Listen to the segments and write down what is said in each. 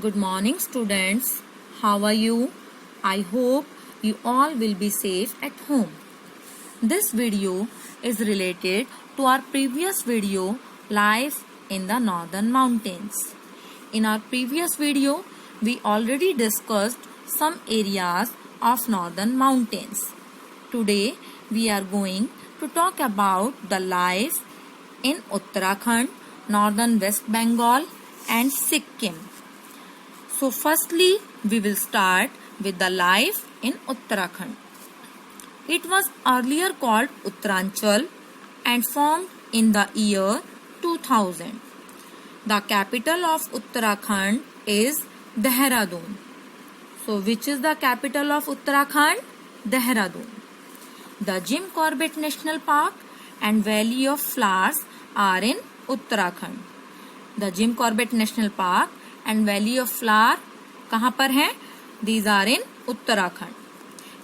Good morning, students. How are you? I hope you all will be safe at home. This video is related to our previous video, Life in the Northern Mountains. In our previous video, we already discussed some areas of northern mountains. Today, we are going to talk about the life in Uttarakhand, northern West Bengal, and Sikkim. So firstly, we will start with the life in Uttarakhand. It was earlier called Uttaranchal and formed in the year 2000. The capital of Uttarakhand is Dehradun. So which is the capital of Uttarakhand? Dehradun. The Jim Corbett National Park and Valley of Flowers are in Uttarakhand. The Jim Corbett National Park and Valley of Flower कहाँ पर हैं? These are in Uttarakhand.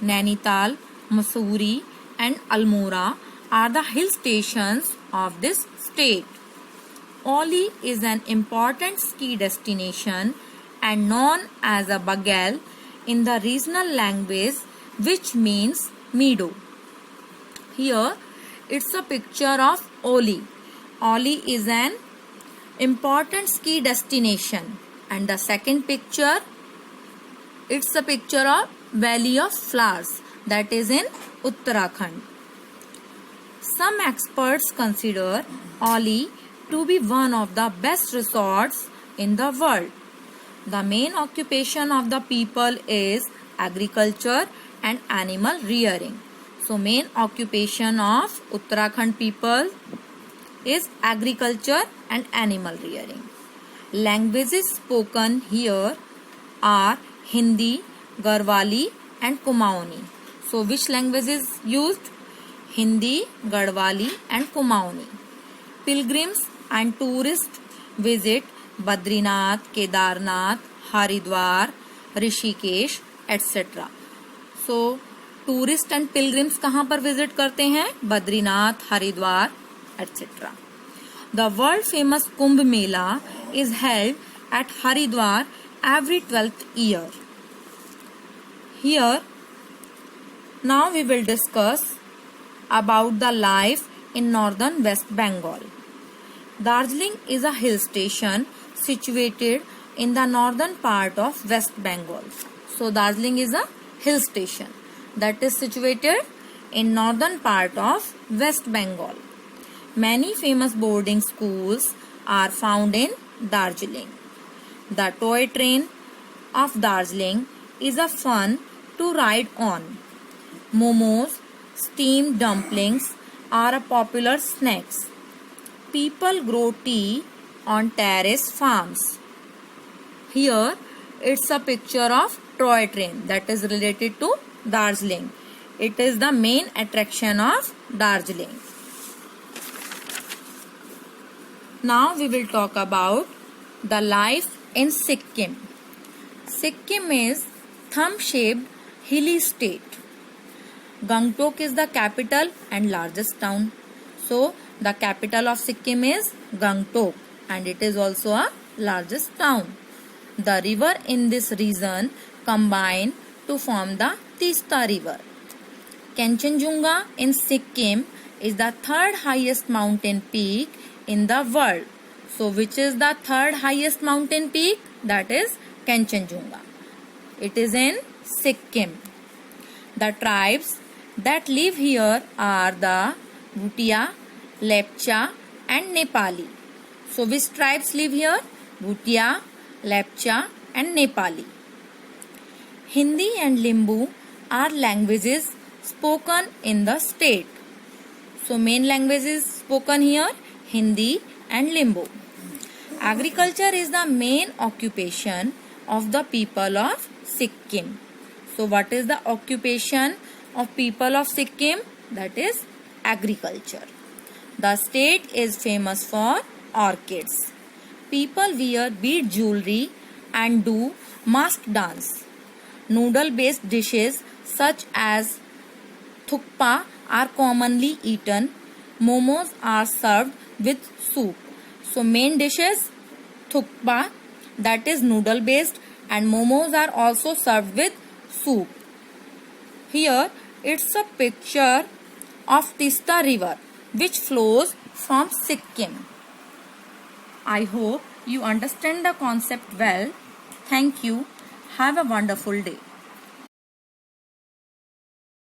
Nainital, Mussoorie and Almora are the hill stations of this state. Oli is an important ski destination and known as a bagal in the regional language, which means meadow. Here it's a picture of Oli. Oli is an important ski destination, and the second picture, it's a picture of Valley of Flowers that is in Uttarakhand. Some experts consider Oli to be one of the best resorts in the world. The main occupation of the people is agriculture and animal rearing. So main occupation of Uttarakhand people is agriculture and animal rearing. Languages spoken here are Hindi, Garhwali and Kumaoni. So which language is used? Hindi, Garhwali and Kumaoni. Pilgrims and tourists visit Badrinath, Kedarnath, Haridwar, Rishikesh, etc. So tourists and pilgrims कहाँ पर visit करते हैं? Badrinath, Haridwar, etc. The world famous Kumbh Mela is held at Haridwar every 12th year. Here, now we will discuss about the life in northern West Bengal. Darjeeling is a hill station situated in the northern part of West Bengal. So Darjeeling is a hill station that is situated in northern part of West Bengal. Many famous boarding schools are found in Darjeeling. The toy train of Darjeeling is a fun to ride on. Momos, steamed dumplings are a popular snacks. People grow tea on terrace farms. Here it's a picture of toy train that is related to Darjeeling. It is the main attraction of Darjeeling. Now we will talk about the life in Sikkim. Sikkim is thumb-shaped hilly state. Gangtok is the capital and largest town. So the capital of Sikkim is Gangtok and it is also a largest town. The river in this region combine to form the Teesta River. Kanchenjunga in Sikkim is the third highest mountain peak in the world. So which is the third highest mountain peak? That is Kanchenjunga. It is in Sikkim. The tribes that live here are the Bhutia, Lepcha and Nepali. So which tribes live here? Bhutia, Lepcha and Nepali. Hindi and Limbu are languages spoken in the state. So main languages spoken here, Hindi and Limbu. Agriculture is the main occupation of the people of Sikkim. So what is the occupation of people of Sikkim? That is agriculture. The state is famous for orchids. People wear bead jewelry and do mask dance. Noodle-based dishes such as thukpa are commonly eaten. Momos are served with soup. So main dishes thukpa, that is noodle based, and momos are also served with soup. Here it's a picture of Tista river which flows from Sikkim. I hope you understand the concept well. Thank you. Have a wonderful day.